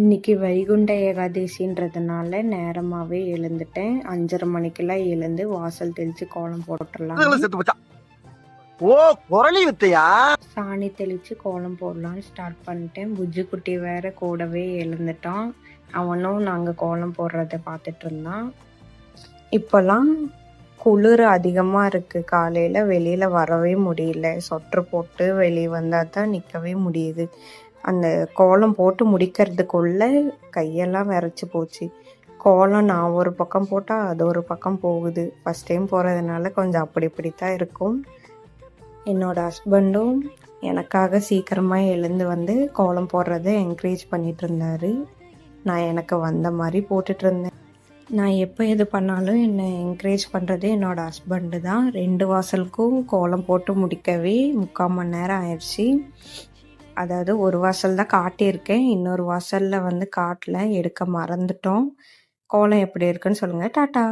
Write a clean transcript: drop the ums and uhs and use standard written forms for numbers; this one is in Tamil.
இன்னைக்கு வைகுண்ட ஏகாதசின்றதுனால நேரமாவே எழுந்துட்டேன். 5:30 மணிக்கெல்லாம் எழுந்து வாசல் தெளிச்சு கோலம் போட்டுடலாம்னு செத்து போச்சா? ஓ, குரலி வித்தையா? சாணி தெளிச்சு கோலம் போடலாம்னு ஸ்டார்ட் பண்ணிட்டேன். புஜ்ஜு குட்டி வேற கூடவே எழுந்துட்டான். அவனும் நாங்க கோலம் போடுறத பார்த்துட்டு இருந்தான். இப்போல்லாம் குளிர் அதிகமா இருக்கு. காலையில வெளியில வரவே முடியல. சொட்டர் போட்டு வெளியே வந்தா தான் நிக்கவே முடியுது. அந்த கோலம் போட்டு முடிக்கிறதுக்குள்ள கையெல்லாம் விரைச்சி போச்சு. கோலம் நான் ஒரு பக்கம் போட்டால் அது ஒரு பக்கம் போகுது. ஃபஸ்ட் டைம் போகிறதுனால கொஞ்சம் அப்படி இப்படித்தான் இருக்கும். என்னோடய ஹஸ்பண்டும் எனக்காக சீக்கிரமாக எழுந்து வந்து கோலம் போடுறத என்கரேஜ் பண்ணிட்டு இருந்தாரு. நான் எனக்கு வந்த மாதிரி போட்டுட்டு இருந்தேன். நான் எப்போ எது பண்ணாலும் என்னை என்கரேஜ் பண்ணுறது என்னோடய ஹஸ்பண்டு தான். 2 வாசலுக்கும் கோலம் போட்டு முடிக்கவே 3/4 மணி நேரம் ஆயிடுச்சு. அதாவது ஒரு வாசல் தான் காட்டியிருக்கேன். இன்னொரு வாசலில் வந்து காட்டல, எடுக்க மறந்துட்டோம். கோலம் எப்படி இருக்குன்னு சொல்லுங்கள். டாட்டா.